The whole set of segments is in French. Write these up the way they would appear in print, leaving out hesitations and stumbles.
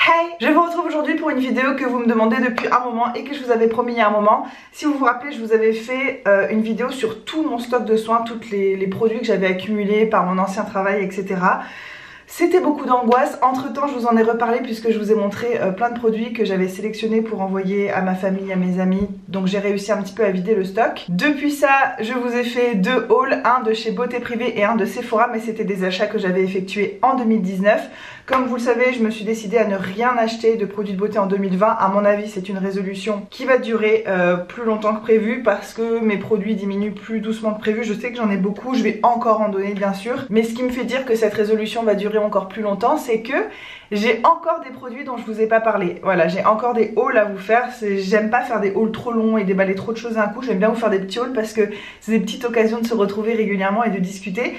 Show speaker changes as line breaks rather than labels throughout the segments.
Hey, je vous retrouve aujourd'hui pour une vidéo que vous me demandez depuis un moment et que je vous avais promis il y a un moment. Si vous vous rappelez, je vous avais fait une vidéo sur tout mon stock de soins, tous les produits que j'avais accumulés par mon ancien travail, etc. C'était beaucoup d'angoisse. Entre temps, je vous en ai reparlé puisque je vous ai montré plein de produits que j'avais sélectionnés pour envoyer à ma famille, à mes amis. Donc j'ai réussi un petit peu à vider le stock. Depuis ça, je vous ai fait deux hauls, un de chez Beauté Privée et un de Sephora, mais c'était des achats que j'avais effectués en 2019. Comme vous le savez, je me suis décidée à ne rien acheter de produits de beauté en 2020. À mon avis, c'est une résolution qui va durer plus longtemps que prévu parce que mes produits diminuent plus doucement que prévu. Je sais que j'en ai beaucoup, je vais encore en donner bien sûr. Mais ce qui me fait dire que cette résolution va durer encore plus longtemps, c'est que j'ai encore des produits dont je vous ai pas parlé. Voilà, j'ai encore des hauls à vous faire. J'aime pas faire des hauls trop longs et déballer trop de choses d'un coup. J'aime bien vous faire des petits hauls parce que c'est des petites occasions de se retrouver régulièrement et de discuter.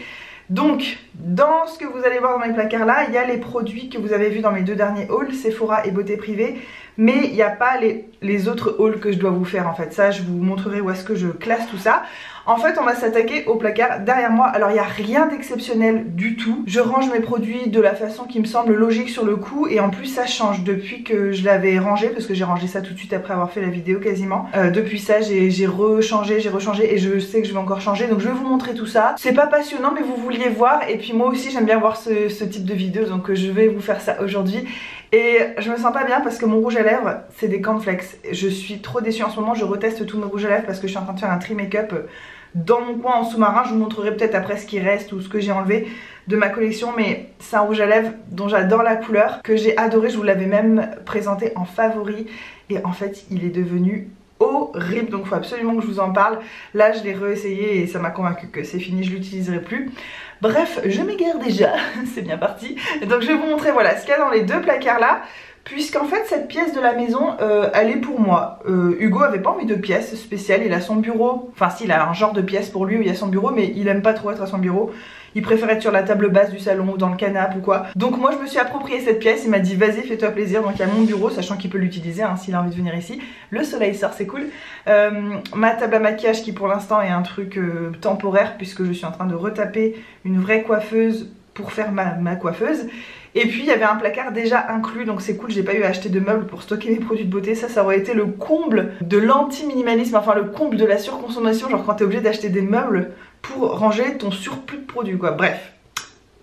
Donc, dans ce que vous allez voir dans mes placards là, il y a les produits que vous avez vus dans mes deux derniers hauls, Sephora et Beauté Privée. Mais il n'y a pas les autres hauls que je dois vous faire en fait. Ça, je vous montrerai où est-ce que je classe tout ça. En fait, on va s'attaquer au placard derrière moi. Alors, il n'y a rien d'exceptionnel du tout. Je range mes produits de la façon qui me semble logique sur le coup. Et en plus, ça change depuis que je l'avais rangé. Parce que j'ai rangé ça tout de suite après avoir fait la vidéo quasiment. Depuis ça, j'ai rechangé et je sais que je vais encore changer. Donc, je vais vous montrer tout ça. C'est pas passionnant, mais vous vouliez voir. Et puis, moi aussi, j'aime bien voir ce type de vidéo. Donc, je vais vous faire ça aujourd'hui. Et je me sens pas bien parce que mon rouge à lèvres, c'est des Cornflakes. Je suis trop déçue en ce moment. Je reteste tous mes rouges à lèvres parce que je suis en train de faire un tri make-up dans mon coin en sous-marin. Je vous montrerai peut-être après ce qui reste ou ce que j'ai enlevé de ma collection, mais c'est un rouge à lèvres dont j'adore la couleur, que j'ai adoré. Je vous l'avais même présenté en favori et en fait il est devenu horrible, donc il faut absolument que je vous en parle. Là je l'ai réessayé et ça m'a convaincu que c'est fini, je l'utiliserai plus. Bref, je m'égare déjà, c'est bien parti. Donc je vais vous montrer voilà ce qu'il y a dans les deux placards là. Puisqu'en fait cette pièce de la maison elle est pour moi. Hugo avait pas envie de pièce spéciale, il a son bureau, enfin si, il a un genre de pièce pour lui où il y a son bureau, mais il aime pas trop être à son bureau. Il préfère être sur la table basse du salon ou dans le canapé ou quoi. Donc moi je me suis approprié cette pièce, il m'a dit vas-y fais-toi plaisir. Donc il y a mon bureau, sachant qu'il peut l'utiliser hein, s'il a envie de venir ici. Le soleil sort, c'est cool. Ma table à maquillage qui pour l'instant est un truc temporaire puisque je suis en train de retaper une vraie coiffeuse pour faire ma coiffeuse. Et puis il y avait un placard déjà inclus, donc c'est cool, j'ai pas eu à acheter de meubles pour stocker mes produits de beauté. Ça aurait été le comble de l'anti-minimalisme, enfin le comble de la surconsommation, genre quand t'es obligé d'acheter des meubles pour ranger ton surplus de produits quoi. Bref,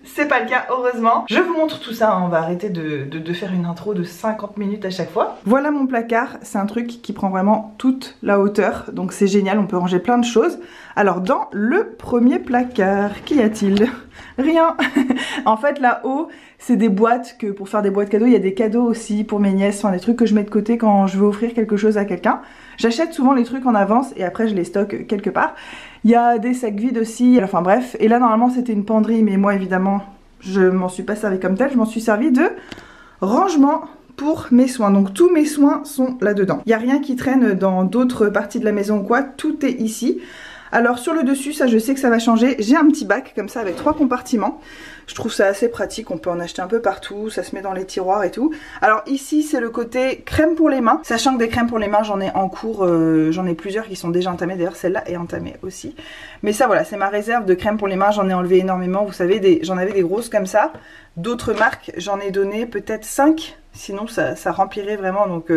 c'est pas le cas heureusement. Je vous montre tout ça, hein. On va arrêter de faire une intro de 50 minutes à chaque fois. Voilà mon placard, c'est un truc qui prend vraiment toute la hauteur, donc c'est génial, on peut ranger plein de choses. Alors dans le premier placard, qu'y a-t-il? Rien. En fait là-haut c'est des boîtes que pour faire des boîtes cadeaux, il y a des cadeaux aussi pour mes nièces, enfin des trucs que je mets de côté quand je veux offrir quelque chose à quelqu'un. J'achète souvent les trucs en avance et après je les stocke quelque part. Il y a des sacs vides aussi, enfin bref. Et là normalement c'était une penderie, mais moi évidemment je m'en suis pas servi comme tel, je m'en suis servi de rangement pour mes soins. Donc tous mes soins sont là-dedans. Il n'y a rien qui traîne dans d'autres parties de la maison ou quoi, tout est ici. Alors sur le dessus, ça je sais que ça va changer, j'ai un petit bac comme ça avec 3 compartiments. Je trouve ça assez pratique, on peut en acheter un peu partout, ça se met dans les tiroirs et tout. Alors ici c'est le côté crème pour les mains, sachant que des crèmes pour les mains j'en ai en cours, j'en ai plusieurs qui sont déjà entamées, d'ailleurs celle-là est entamée aussi. Mais ça voilà, c'est ma réserve de crème pour les mains, j'en ai enlevé énormément, vous savez, j'en avais des grosses comme ça. D'autres marques, j'en ai donné peut-être 5, sinon ça remplirait vraiment donc...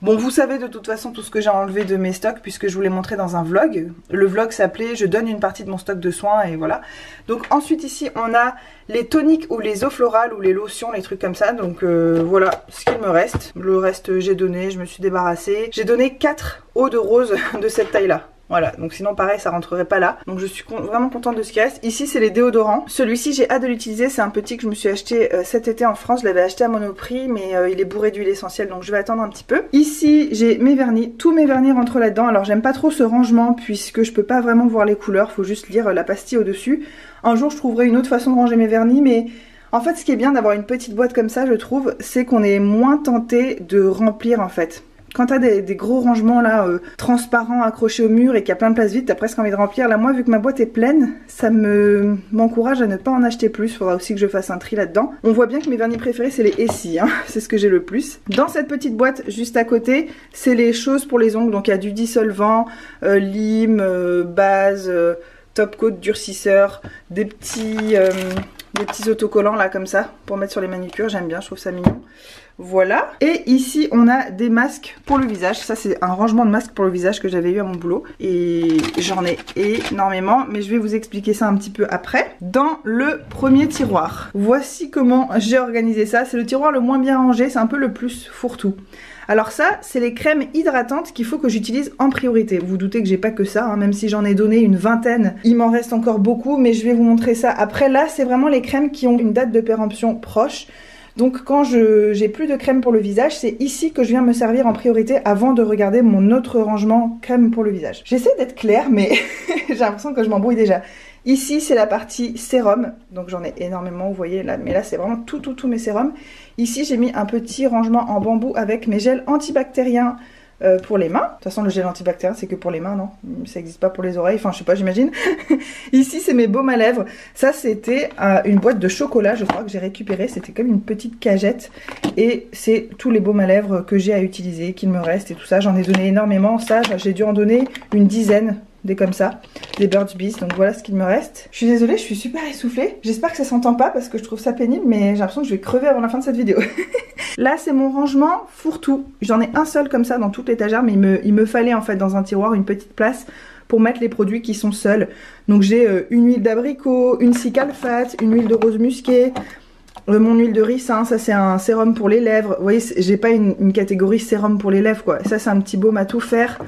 Bon, vous savez de toute façon tout ce que j'ai enlevé de mes stocks puisque je vous l'ai montré dans un vlog. Le vlog s'appelait « Je donne une partie de mon stock de soins » et voilà. Donc ensuite ici on a les toniques ou les eaux florales ou les lotions, les trucs comme ça. Donc voilà ce qu'il me reste. Le reste j'ai donné, je me suis débarrassée. J'ai donné 4 eaux de rose de cette taille là. Voilà, donc sinon pareil ça rentrerait pas là. Donc je suis vraiment contente de ce qui reste. Ici c'est les déodorants. Celui-ci j'ai hâte de l'utiliser, c'est un petit que je me suis acheté cet été en France. Je l'avais acheté à Monoprix mais il est bourré d'huile essentielle donc je vais attendre un petit peu. Ici j'ai mes vernis, tous mes vernis rentrent là-dedans. Alors j'aime pas trop ce rangement puisque je peux pas vraiment voir les couleurs, faut juste lire la pastille au dessus. Un jour je trouverai une autre façon de ranger mes vernis mais... En fait ce qui est bien d'avoir une petite boîte comme ça je trouve, c'est qu'on est moins tenté de remplir en fait. Quand t'as des gros rangements là transparents accrochés au mur et qu'il y a plein de place vide, t'as presque envie de remplir. Là moi vu que ma boîte est pleine, ça m'encourage à ne pas en acheter plus. Faudra aussi que je fasse un tri là-dedans. On voit bien que mes vernis préférés c'est les Essie, hein. C'est ce que j'ai le plus. Dans cette petite boîte juste à côté, c'est les choses pour les ongles. Donc il y a du dissolvant, lime, base, top coat, durcisseur, des petits autocollants là comme ça pour mettre sur les manucures. J'aime bien, je trouve ça mignon. Voilà. Et ici on a des masques pour le visage. Ça c'est un rangement de masques pour le visage que j'avais eu à mon boulot. Et j'en ai énormément. Mais je vais vous expliquer ça un petit peu après. Dans le premier tiroir, voici comment j'ai organisé ça. C'est le tiroir le moins bien rangé. C'est un peu le plus fourre-tout. Alors ça, c'est les crèmes hydratantes qu'il faut que j'utilise en priorité. Vous vous doutez que j'ai pas que ça, hein, même si j'en ai donné une vingtaine, il m'en reste encore beaucoup, mais je vais vous montrer ça après. Là, c'est vraiment les crèmes qui ont une date de péremption proche. Donc quand j'ai plus de crème pour le visage, c'est ici que je viens me servir en priorité avant de regarder mon autre rangement crème pour le visage. J'essaie d'être claire, mais j'ai l'impression que je m'embrouille déjà. Ici, c'est la partie sérum, donc j'en ai énormément, vous voyez là, mais là c'est vraiment tous mes sérums. Ici, j'ai mis un petit rangement en bambou avec mes gels antibactériens pour les mains. De toute façon, le gel antibactérien, c'est que pour les mains, non? Ça n'existe pas pour les oreilles, enfin je sais pas, j'imagine. Ici, c'est mes baumes à lèvres. Ça, c'était une boîte de chocolat, je crois, que j'ai récupéré. C'était comme une petite cagette. Et c'est tous les baumes à lèvres que j'ai à utiliser, qu'il me reste et tout ça. J'en ai donné énormément. Ça, j'ai dû en donner une dizaine. Des comme ça, des Burt's Bees, donc voilà ce qu'il me reste. Je suis désolée, je suis super essoufflée. J'espère que ça s'entend pas parce que je trouve ça pénible, mais j'ai l'impression que je vais crever avant la fin de cette vidéo. Là, c'est mon rangement fourre-tout. J'en ai un seul comme ça dans toute l'étagère, mais il me fallait en fait dans un tiroir une petite place pour mettre les produits qui sont seuls. Donc j'ai une huile d'abricot, une Cicalfate, une huile de rose musquée, mon huile de ricin, ça c'est un sérum pour les lèvres. Vous voyez, j'ai pas une catégorie sérum pour les lèvres quoi. Ça c'est un petit baume à tout faire.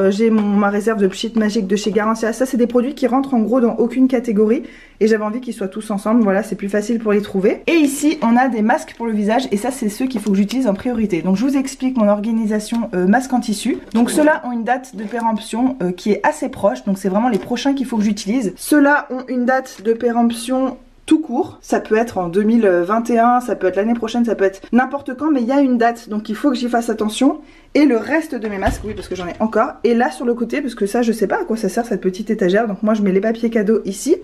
J'ai ma réserve de pchit magique de chez Garantia. Ça c'est des produits qui rentrent en gros dans aucune catégorie et j'avais envie qu'ils soient tous ensemble, voilà, c'est plus facile pour les trouver. Et ici on a des masques pour le visage et ça c'est ceux qu'il faut que j'utilise en priorité. Donc je vous explique mon organisation masque en tissu. Donc ceux-là ont une date de péremption qui est assez proche, donc c'est vraiment les prochains qu'il faut que j'utilise. Ceux-là ont une date de péremption tout court, ça peut être en 2021, ça peut être l'année prochaine, ça peut être n'importe quand, mais il y a une date, donc il faut que j'y fasse attention. Et le reste de mes masques, oui parce que j'en ai encore, et là sur le côté, parce que ça je sais pas à quoi ça sert cette petite étagère, donc moi je mets les papiers cadeaux ici.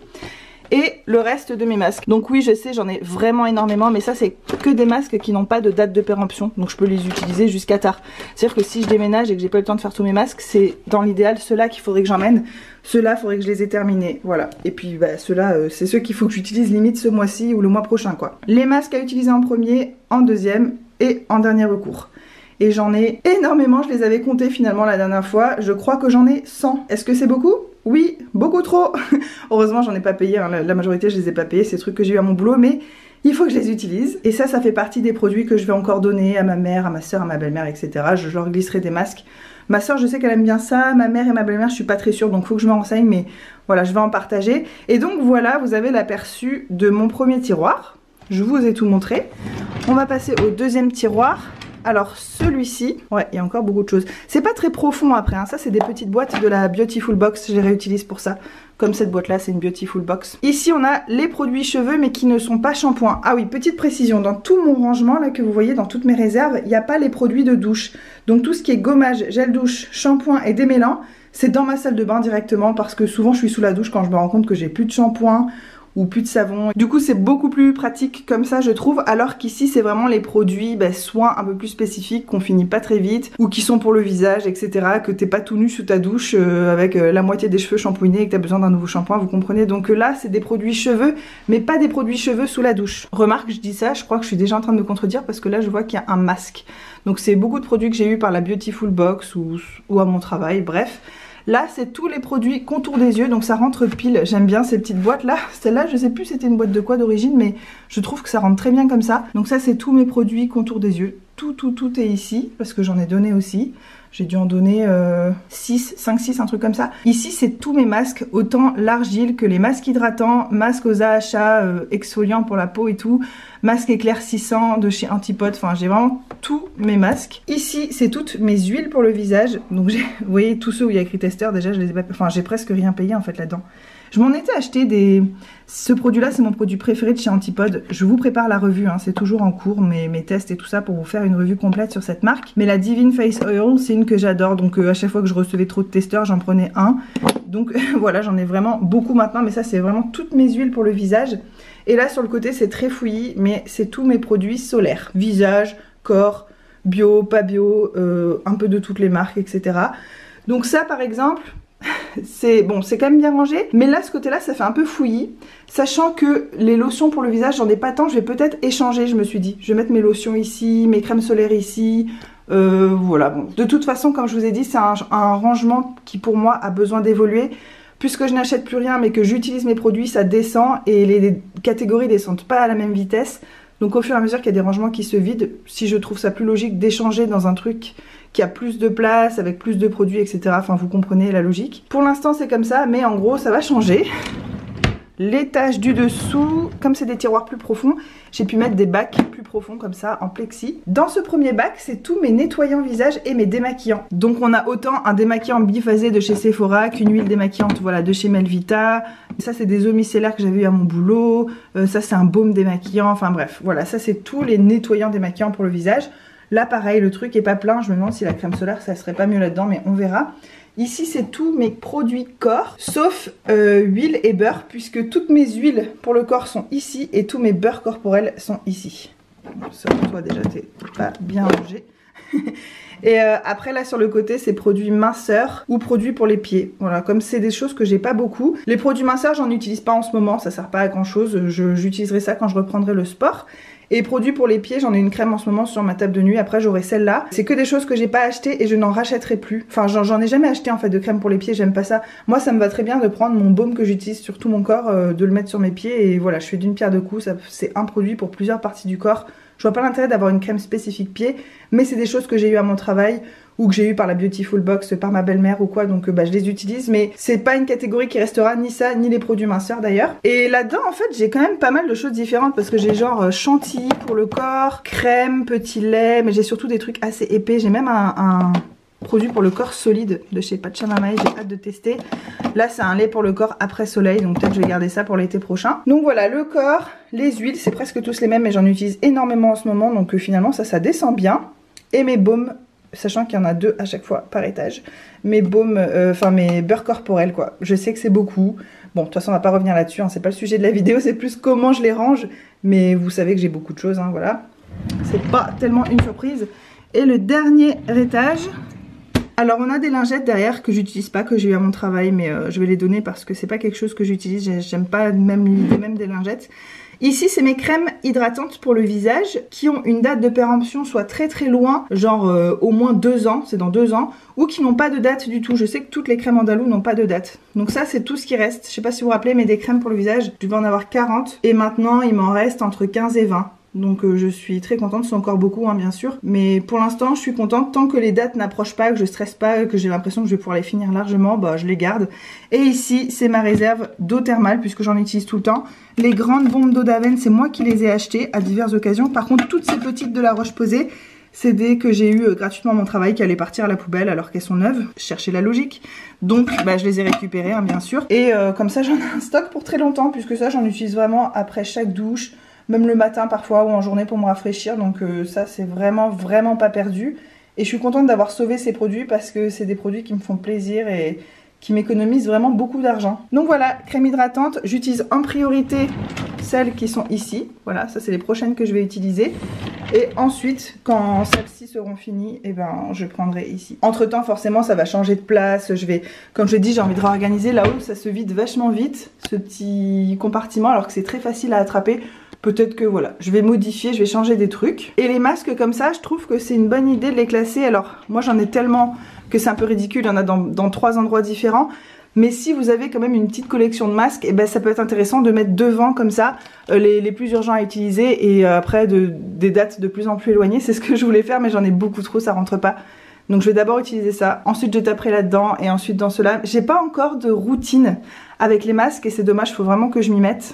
Et le reste de mes masques. Donc oui je sais j'en ai vraiment énormément, mais ça c'est que des masques qui n'ont pas de date de péremption, donc je peux les utiliser jusqu'à tard. C'est à dire que si je déménage et que j'ai pas eu le temps de faire tous mes masques, c'est dans l'idéal ceux-là qu'il faudrait que j'emmène. Ceux-là faudrait que je les ai terminés, voilà. Et puis bah, ceux-là c'est ceux qu'il faut que j'utilise limite ce mois-ci ou le mois prochain quoi. Les masques à utiliser en premier, en deuxième et en dernier recours. Et j'en ai énormément, je les avais comptés finalement la dernière fois, je crois que j'en ai 100. Est-ce que c'est beaucoup ? Oui, beaucoup trop. Heureusement j'en ai pas payé, hein. La majorité je les ai pas payés, c'est des trucs que j'ai eu à mon boulot, mais il faut que je les utilise. Et ça fait partie des produits que je vais encore donner à ma mère, à ma soeur, à ma belle-mère, etc. Je leur glisserai des masques. Ma soeur je sais qu'elle aime bien ça, ma mère et ma belle-mère je suis pas très sûre, donc faut que je me renseigne, mais voilà, je vais en partager. Et donc voilà, vous avez l'aperçu de mon premier tiroir. Je vous ai tout montré. On va passer au deuxième tiroir. Alors celui-ci, ouais il y a encore beaucoup de choses. C'est pas très profond après, hein. Ça c'est des petites boîtes de la Beautiful Box, je les réutilise pour ça. Comme cette boîte là, c'est une Beautiful Box. Ici on a les produits cheveux mais qui ne sont pas shampoings. Ah oui, petite précision, dans tout mon rangement là que vous voyez, dans toutes mes réserves, il n'y a pas les produits de douche. Donc tout ce qui est gommage, gel douche, shampoing et démêlant, c'est dans ma salle de bain directement parce que souvent je suis sous la douche quand je me rends compte que j'ai plus de shampoing ou plus de savon. Du coup c'est beaucoup plus pratique comme ça je trouve, alors qu'ici c'est vraiment les produits soins un peu plus spécifiques qu'on finit pas très vite ou qui sont pour le visage etc, que t'es pas tout nu sous ta douche avec la moitié des cheveux shampouinés et que t'as besoin d'un nouveau shampoing, vous comprenez. Donc là c'est des produits cheveux mais pas des produits cheveux sous la douche. Remarque, je dis ça, je crois que je suis déjà en train de me contredire parce que là je vois qu'il y a un masque. Donc c'est beaucoup de produits que j'ai eu par la Beautiful Box ou à mon travail, bref. Là c'est tous les produits contour des yeux, donc ça rentre pile. J'aime bien ces petites boîtes là. Celle-là je sais plus c'était une boîte de quoi d'origine, mais je trouve que ça rentre très bien comme ça. Donc ça c'est tous mes produits contour des yeux. Tout est ici parce que j'en ai donné aussi. J'ai dû en donner 5, 6, un truc comme ça. Ici c'est tous mes masques, autant l'argile que les masques hydratants, masques aux AHA, exfoliants pour la peau et tout, masque éclaircissant de chez Antipode, enfin j'ai vraiment tous mes masques. Ici c'est toutes mes huiles pour le visage, donc vous voyez tous ceux où il y a écrit testeur, déjà je les ai pas, enfin j'ai presque rien payé en fait là-dedans. Je m'en étais acheté ce produit là, c'est mon produit préféré de chez Antipode. Je vous prépare la revue, hein. C'est toujours en cours mes tests et tout ça pour vous faire une revue complète sur cette marque. Mais la Divine Face Oil c'est une que j'adore, donc à chaque fois que je recevais trop de testeurs j'en prenais un. Donc voilà, j'en ai vraiment beaucoup maintenant, mais ça c'est vraiment toutes mes huiles pour le visage. Et là sur le côté c'est très fouillis, mais c'est tous mes produits solaires. Visage, corps, bio, pas bio, un peu de toutes les marques, etc. Donc ça par exemple, c'est bon, c'est quand même bien rangé, mais là ce côté là ça fait un peu fouillis, sachant que les lotions pour le visage j'en ai pas tant, je vais peut-être échanger, je me suis dit, je vais mettre mes lotions ici, mes crèmes solaires ici, voilà. Bon, de toute façon comme je vous ai dit c'est un rangement qui pour moi a besoin d'évoluer, puisque je n'achète plus rien mais que j'utilise mes produits, ça descend et les catégories descendent pas à la même vitesse. Donc au fur et à mesure qu'il y a des rangements qui se vident, si je trouve ça plus logique d'échanger dans un truc qui a plus de place, avec plus de produits, etc. Enfin vous comprenez la logique. Pour l'instant c'est comme ça, mais en gros ça va changer. L'étage du dessous, comme c'est des tiroirs plus profonds, j'ai pu mettre des bacs plus profonds comme ça en plexi. Dans ce premier bac, c'est tous mes nettoyants visage et mes démaquillants. Donc on a autant un démaquillant biphasé de chez Sephora qu'une huile démaquillante voilà, de chez Melvita. Ça c'est des eaux micellaires que j'avais eu à mon boulot. Ça c'est un baume démaquillant. Enfin bref, voilà, ça c'est tous les nettoyants démaquillants pour le visage. Là pareil, le truc est pas plein. Je me demande si la crème solaire ça serait pas mieux là-dedans, mais on verra. Ici c'est tous mes produits corps, sauf huile et beurre, puisque toutes mes huiles pour le corps sont ici et tous mes beurres corporels sont ici. Ça, toi déjà t'es pas bien rangé. Et après là sur le côté c'est produits minceurs ou produits pour les pieds. Voilà, comme c'est des choses que j'ai pas beaucoup. Les produits minceurs j'en utilise pas en ce moment, ça sert pas à grand chose. J'utiliserai ça quand je reprendrai le sport. Et produits pour les pieds, j'en ai une crème en ce moment sur ma table de nuit, après j'aurai celle-là. C'est que des choses que j'ai pas achetées et je n'en rachèterai plus. Enfin j'en ai jamais acheté en fait de crème pour les pieds, j'aime pas ça. Moi ça me va très bien de prendre mon baume que j'utilise sur tout mon corps, de le mettre sur mes pieds et voilà, je fais d'une pierre deux coups, c'est un produit pour plusieurs parties du corps. Je vois pas l'intérêt d'avoir une crème spécifique pied, mais c'est des choses que j'ai eu à mon travail ou que j'ai eu par la Beautiful Box, par ma belle-mère ou quoi, donc je les utilise, mais c'est pas une catégorie qui restera, ni ça, ni les produits minceurs d'ailleurs. Et là-dedans, en fait, j'ai quand même pas mal de choses différentes, parce que j'ai genre chantilly pour le corps, crème, petit lait, mais j'ai surtout des trucs assez épais, j'ai même un produit pour le corps solide de chez Pachamamae, j'ai hâte de tester. Là c'est un lait pour le corps après soleil, donc peut-être je vais garder ça pour l'été prochain. Donc voilà, le corps, les huiles, c'est presque tous les mêmes, mais j'en utilise énormément en ce moment, donc finalement ça descend bien. Et mes baumes, sachant qu'il y en a 2 à chaque fois par étage, mes baumes, enfin mes beurres corporels quoi. Je sais que c'est beaucoup, bon de toute façon on va pas revenir là-dessus, hein, c'est pas le sujet de la vidéo, c'est plus comment je les range, mais vous savez que j'ai beaucoup de choses, hein, voilà. C'est pas tellement une surprise. Et le dernier étage... Alors on a des lingettes derrière que j'utilise pas, que j'ai eu à mon travail, mais je vais les donner parce que c'est pas quelque chose que j'utilise, j'aime pas même l'idée même des lingettes. Ici c'est mes crèmes hydratantes pour le visage qui ont une date de péremption soit très très loin, genre au moins 2 ans, c'est dans 2 ans, ou qui n'ont pas de date du tout. Je sais que toutes les crèmes andalou n'ont pas de date. Donc ça c'est tout ce qui reste. Je sais pas si vous vous rappelez, mais des crèmes pour le visage, je devais en avoir 40 et maintenant il m'en reste entre 15 et 20. Donc je suis très contente, c'est encore beaucoup hein, bien sûr, mais pour l'instant je suis contente tant que les dates n'approchent pas, que je stresse pas, que j'ai l'impression que je vais pouvoir les finir largement, bah je les garde. Et ici c'est ma réserve d'eau thermale puisque j'en utilise tout le temps. Les grandes bombes d'eau d'Aven c'est moi qui les ai achetées à diverses occasions. Par contre toutes ces petites de la Roche-Posay, c'est des que j'ai eu gratuitement à mon travail qui allaient partir à la poubelle alors qu'elles sont neuves. Je cherchais la logique. Donc bah, je les ai récupérées hein, bien sûr. Et comme ça j'en ai un stock pour très longtemps puisque ça j'en utilise vraiment après chaque douche. Même le matin parfois ou en journée pour me rafraîchir, donc ça c'est vraiment pas perdu. Et je suis contente d'avoir sauvé ces produits parce que c'est des produits qui me font plaisir et qui m'économisent vraiment beaucoup d'argent. Donc voilà, crème hydratante, j'utilise en priorité celles qui sont ici. Voilà, ça c'est les prochaines que je vais utiliser. Et ensuite, quand celles-ci seront finies, eh ben, je prendrai ici. Entre temps, forcément, ça va changer de place. Je vais, comme je l'ai dit, j'ai envie de réorganiser. Là-haut, ça se vide vachement vite, ce petit compartiment, alors que c'est très facile à attraper. Peut-être que voilà, je vais modifier, je vais changer des trucs. Et les masques comme ça, je trouve que c'est une bonne idée de les classer. Alors, moi j'en ai tellement que c'est un peu ridicule, il y en a dans 3 endroits différents. Mais si vous avez quand même une petite collection de masques, eh ben, ça peut être intéressant de mettre devant comme ça les plus urgents à utiliser et après des dates de plus en plus éloignées. C'est ce que je voulais faire mais j'en ai beaucoup trop, ça rentre pas. Donc je vais d'abord utiliser ça, ensuite je taperai là-dedans et ensuite dans cela. J'ai pas encore de routine avec les masques et c'est dommage, il faut vraiment que je m'y mette.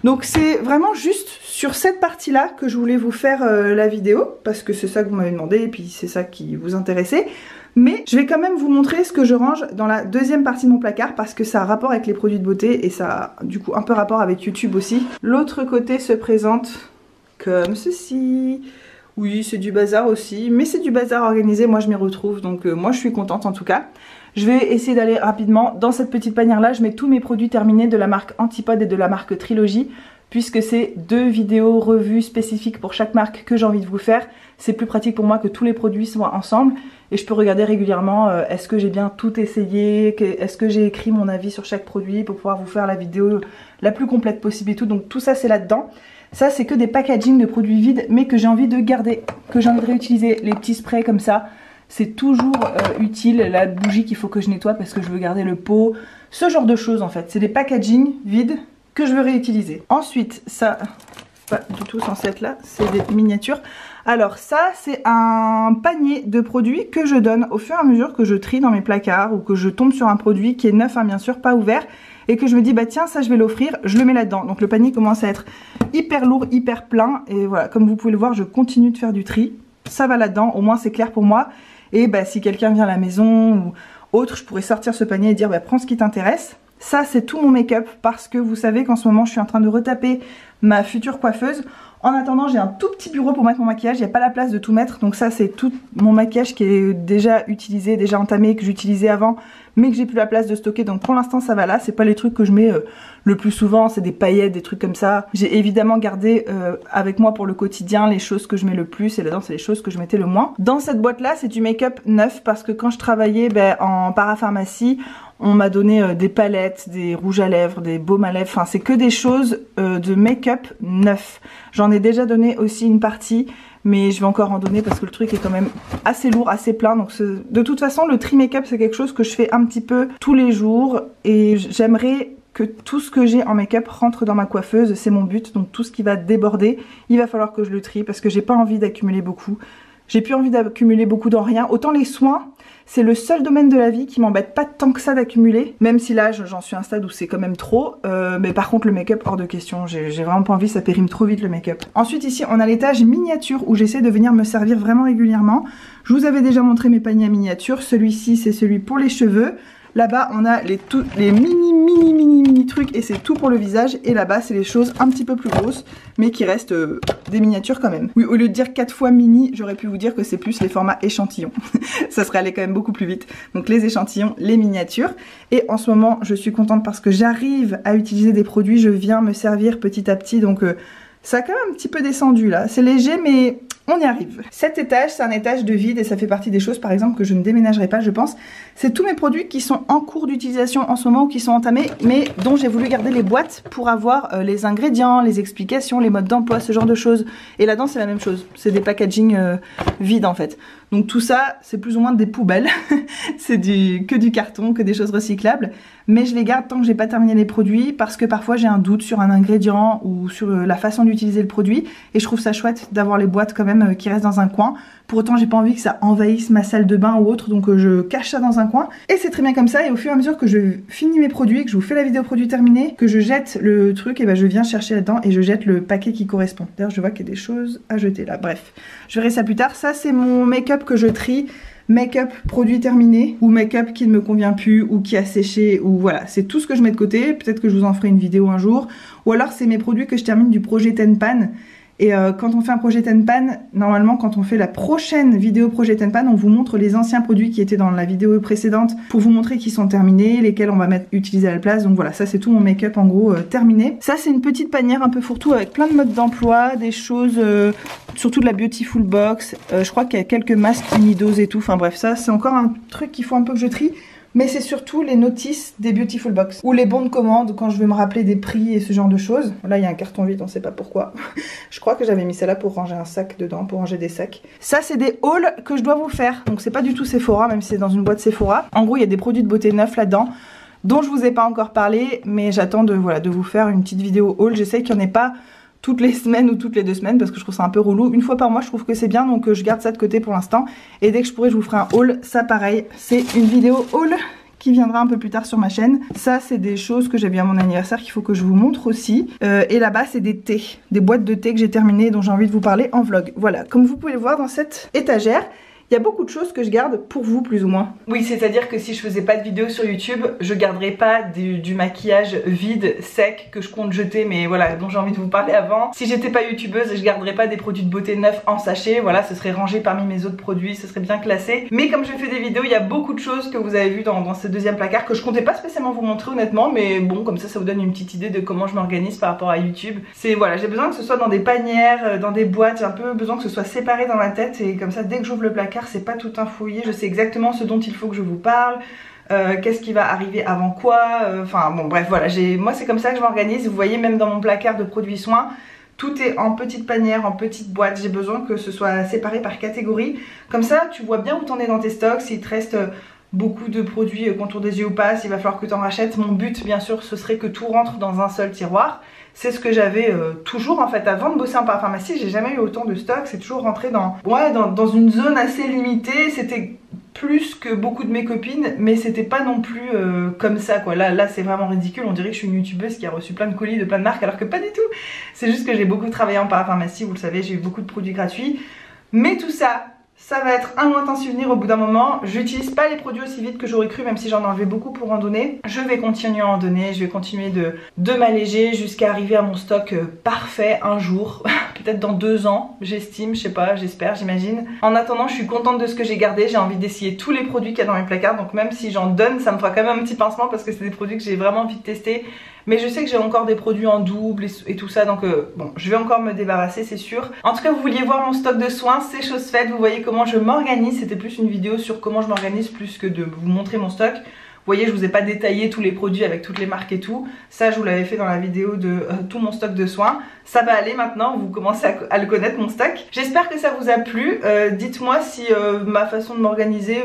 Donc c'est vraiment juste sur cette partie-là que je voulais vous faire la vidéo, parce que c'est ça que vous m'avez demandé et puis c'est ça qui vous intéressait. Mais je vais quand même vous montrer ce que je range dans la deuxième partie de mon placard, parce que ça a rapport avec les produits de beauté et ça a du coup un peu rapport avec YouTube aussi. L'autre côté se présente comme ceci. Oui, c'est du bazar aussi, mais c'est du bazar organisé, moi je m'y retrouve, donc moi je suis contente en tout cas. Je vais essayer d'aller rapidement dans cette petite panière là, je mets tous mes produits terminés de la marque Antipode et de la marque Trilogy puisque c'est 2 vidéos revues spécifiques pour chaque marque que j'ai envie de vous faire. C'est plus pratique pour moi que tous les produits soient ensemble et je peux regarder régulièrement est-ce que j'ai bien tout essayé, est-ce que j'ai écrit mon avis sur chaque produit pour pouvoir vous faire la vidéo la plus complète possible et tout. Donc tout ça c'est là-dedans. Ça c'est que des packaging de produits vides mais que j'ai envie de garder, que j'ai envie de réutiliser. Les petits sprays comme ça, c'est toujours utile. La bougie qu'il faut que je nettoie parce que je veux garder le pot, ce genre de choses en fait. C'est des packaging vides que je veux réutiliser. Ensuite ça, pas du tout censé être là, c'est des miniatures. Alors ça c'est un panier de produits que je donne au fur et à mesure que je trie dans mes placards ou que je tombe sur un produit qui est neuf hein, bien sûr, pas ouvert, et que je me dis bah tiens ça je vais l'offrir, je le mets là-dedans. Donc le panier commence à être hyper lourd, hyper plein et voilà, comme vous pouvez le voir je continue de faire du tri. Ça va là-dedans, au moins c'est clair pour moi. Et bah si quelqu'un vient à la maison ou autre, je pourrais sortir ce panier et dire bah prends ce qui t'intéresse. Ça c'est tout mon make-up parce que vous savez qu'en ce moment je suis en train de retaper ma future coiffeuse. En attendant j'ai un tout petit bureau pour mettre mon maquillage, il n'y a pas la place de tout mettre. Donc ça c'est tout mon maquillage qui est déjà utilisé, déjà entamé, que j'utilisais avant mais que j'ai plus la place de stocker. Donc pour l'instant ça va là, c'est pas les trucs que je mets le plus souvent, c'est des paillettes, des trucs comme ça. J'ai évidemment gardé avec moi pour le quotidien les choses que je mets le plus et là-dedans c'est les choses que je mettais le moins. Dans cette boîte là c'est du make-up neuf parce que quand je travaillais en parapharmacie, on m'a donné des palettes, des rouges à lèvres, des baumes à lèvres, enfin c'est que des choses de make-up neuf. J'en ai déjà donné aussi une partie, mais je vais encore en donner parce que le truc est quand même assez lourd, assez plein. Donc de toute façon le tri make-up c'est quelque chose que je fais un petit peu tous les jours et j'aimerais que tout ce que j'ai en make-up rentre dans ma coiffeuse, c'est mon but. Donc tout ce qui va déborder, il va falloir que je le trie parce que j'ai pas envie d'accumuler beaucoup. J'ai plus envie d'accumuler beaucoup dans rien. Autant les soins, c'est le seul domaine de la vie qui m'embête pas tant que ça d'accumuler. Même si là, j'en suis à un stade où c'est quand même trop. Mais par contre, le make-up, hors de question. J'ai vraiment pas envie, ça périme trop vite le make-up. Ensuite, ici, on a l'étage miniature où j'essaie de venir me servir vraiment régulièrement. Je vous avais déjà montré mes paniers à miniature. Celui-ci, c'est celui pour les cheveux. Là-bas, on a les mini trucs et c'est tout pour le visage. Et là-bas, c'est les choses un petit peu plus grosses, mais qui restent des miniatures quand même. Oui, au lieu de dire 4 fois mini, j'aurais pu vous dire que c'est plus les formats échantillons. Ça serait allé quand même beaucoup plus vite. Donc les échantillons, les miniatures. Et en ce moment, je suis contente parce que j'arrive à utiliser des produits. Je viens me servir petit à petit. Donc ça a quand même un petit peu descendu là. C'est léger, mais on y arrive. Cet étage, c'est un étage de vide et ça fait partie des choses par exemple que je ne déménagerai pas je pense. C'est tous mes produits qui sont en cours d'utilisation en ce moment ou qui sont entamés mais dont j'ai voulu garder les boîtes pour avoir les ingrédients, les explications, les modes d'emploi, ce genre de choses. Et là-dedans c'est la même chose, c'est des packaging vides en fait. Donc tout ça c'est plus ou moins des poubelles, c'est que du carton, que des choses recyclables. Mais je les garde tant que j'ai pas terminé les produits parce que parfois j'ai un doute sur un ingrédient ou sur la façon d'utiliser le produit. Et je trouve ça chouette d'avoir les boîtes quand même qui restent dans un coin. Pour autant j'ai pas envie que ça envahisse ma salle de bain ou autre, donc je cache ça dans un coin. Et c'est très bien comme ça, et au fur et à mesure que je finis mes produits, que je vous fais la vidéo produit terminée, que je jette le truc, et ben je viens chercher là-dedans et je jette le paquet qui correspond. D'ailleurs je vois qu'il y a des choses à jeter là, bref. Je verrai ça plus tard. Ça c'est mon make-up que je trie. Make-up produit terminé ou make-up qui ne me convient plus ou qui a séché ou voilà, c'est tout ce que je mets de côté. Peut-être que je vous en ferai une vidéo un jour. Ou alors c'est mes produits que je termine du projet Tenpan. Et quand on fait un projet Tenpan, normalement quand on fait la prochaine vidéo projet Tenpan, on vous montre les anciens produits qui étaient dans la vidéo précédente pour vous montrer qu'ils sont terminés, lesquels on va utiliser à la place. Donc voilà, ça c'est tout mon make-up en gros terminé. Ça c'est une petite panière un peu fourre-tout avec plein de modes d'emploi, des choses, surtout de la Beautiful Box. Je crois qu'il y a quelques masques mini-doses et tout. Enfin bref, ça c'est encore un truc qu'il faut un peu que je trie. Mais c'est surtout les notices des Beautiful Box ou les bons de commande quand je veux me rappeler des prix et ce genre de choses. Là il y a un carton vide, on sait pas pourquoi. Je crois que j'avais mis ça là pour ranger un sac dedans, pour ranger des sacs. Ça c'est des hauls que je dois vous faire. Donc c'est pas du tout Sephora, même si c'est dans une boîte Sephora. En gros il y a des produits de beauté neufs là-dedans dont je vous ai pas encore parlé, mais j'attends de vous faire une petite vidéo haul. J'essaie qu'il n'y en ait pas toutes les semaines ou toutes les 2 semaines parce que je trouve ça un peu relou. Une fois par mois je trouve que c'est bien, donc je garde ça de côté pour l'instant. Et dès que je pourrai je vous ferai un haul. Ça pareil, c'est une vidéo haul qui viendra un peu plus tard sur ma chaîne. Ça c'est des choses que j'ai vu à mon anniversaire qu'il faut que je vous montre aussi. Et là-bas c'est des thés, des boîtes de thé que j'ai terminées dont j'ai envie de vous parler en vlog. Voilà, comme vous pouvez le voir dans cette étagère, Il y a beaucoup de choses que je garde pour vous plus ou moins. Oui, c'est-à-dire que si je faisais pas de vidéo sur YouTube, je garderais pas du maquillage vide, sec, que je compte jeter, mais voilà, dont j'ai envie de vous parler avant. Si j'étais pas youtubeuse, je garderais pas des produits de beauté neufs en sachet, voilà, ce serait rangé parmi mes autres produits, ce serait bien classé. Mais comme je fais des vidéos, il y a beaucoup de choses que vous avez vues dans ce deuxième placard que je comptais pas spécialement vous montrer honnêtement, mais bon, comme ça vous donne une petite idée de comment je m'organise par rapport à YouTube. C'est voilà, j'ai besoin que ce soit dans des panières, dans des boîtes, j'ai un peu besoin que ce soit séparé dans ma tête et comme ça dès que j'ouvre le placard, c'est pas tout un fouillis, je sais exactement ce dont il faut que je vous parle, qu'est-ce qui va arriver avant quoi, enfin bon bref voilà, moi c'est comme ça que je m'organise, vous voyez même dans mon placard de produits soins, tout est en petites panières, en petites boîtes, j'ai besoin que ce soit séparé par catégorie, comme ça tu vois bien où t'en es dans tes stocks, s'il te reste beaucoup de produits contour des yeux ou pas, s'il va falloir que tu en rachètes. Mon but bien sûr ce serait que tout rentre dans un seul tiroir. C'est ce que j'avais toujours en fait avant de bosser en parapharmacie, j'ai jamais eu autant de stock, c'est toujours rentré dans une zone assez limitée, c'était plus que beaucoup de mes copines, mais c'était pas non plus comme ça quoi. Là c'est vraiment ridicule, on dirait que je suis une youtubeuse qui a reçu plein de colis de plein de marques alors que pas du tout. C'est juste que j'ai beaucoup travaillé en parapharmacie, vous le savez, j'ai eu beaucoup de produits gratuits, mais tout ça va être un lointain souvenir au bout d'un moment. J'utilise pas les produits aussi vite que j'aurais cru, même si j'en enlevais beaucoup pour en donner. Je vais continuer à en donner, je vais continuer de m'alléger jusqu'à arriver à mon stock parfait un jour. Peut-être dans 2 ans, j'estime, je sais pas, j'espère, j'imagine. En attendant, je suis contente de ce que j'ai gardé. J'ai envie d'essayer tous les produits qu'il y a dans mes placards. Donc même si j'en donne, ça me fera quand même un petit pincement parce que c'est des produits que j'ai vraiment envie de tester. Mais je sais que j'ai encore des produits en double et tout ça, donc bon, je vais encore me débarrasser, c'est sûr. En tout cas, vous vouliez voir mon stock de soins, c'est chose faite. Vous voyez comment je m'organise. C'était plus une vidéo sur comment je m'organise plus que de vous montrer mon stock. Vous voyez, je vous ai pas détaillé tous les produits avec toutes les marques et tout. Ça, je vous l'avais fait dans la vidéo de tout mon stock de soins. Ça va aller maintenant, vous commencez à le connaître, mon stock. J'espère que ça vous a plu. Dites-moi si ma façon de m'organiser,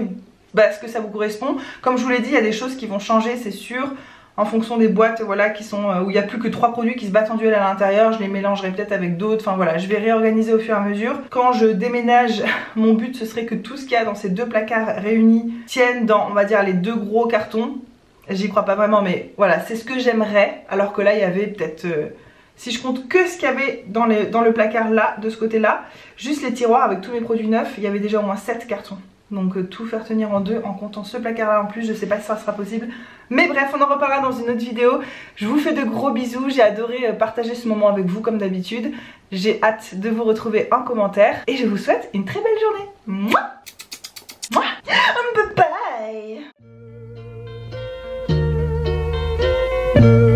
est-ce que ça vous correspond. Comme je vous l'ai dit, il y a des choses qui vont changer, c'est sûr. En fonction des boîtes voilà, qui sont où il n'y a plus que 3 produits qui se battent en duel à l'intérieur, je les mélangerai peut-être avec d'autres, enfin voilà, je vais réorganiser au fur et à mesure. Quand je déménage, mon but ce serait que tout ce qu'il y a dans ces 2 placards réunis tienne dans, on va dire, les 2 gros cartons. J'y crois pas vraiment, mais voilà, c'est ce que j'aimerais, alors que là il y avait peut-être... si je compte que ce qu'il y avait dans le placard là, de ce côté là, juste les tiroirs avec tous mes produits neufs, il y avait déjà au moins 7 cartons. Donc tout faire tenir en 2 en comptant ce placard là en plus, je sais pas si ça sera possible. Mais bref, on en reparlera dans une autre vidéo. Je vous fais de gros bisous, j'ai adoré partager ce moment avec vous comme d'habitude. J'ai hâte de vous retrouver en commentaire et je vous souhaite une très belle journée. Mouah Mouah Bye bye.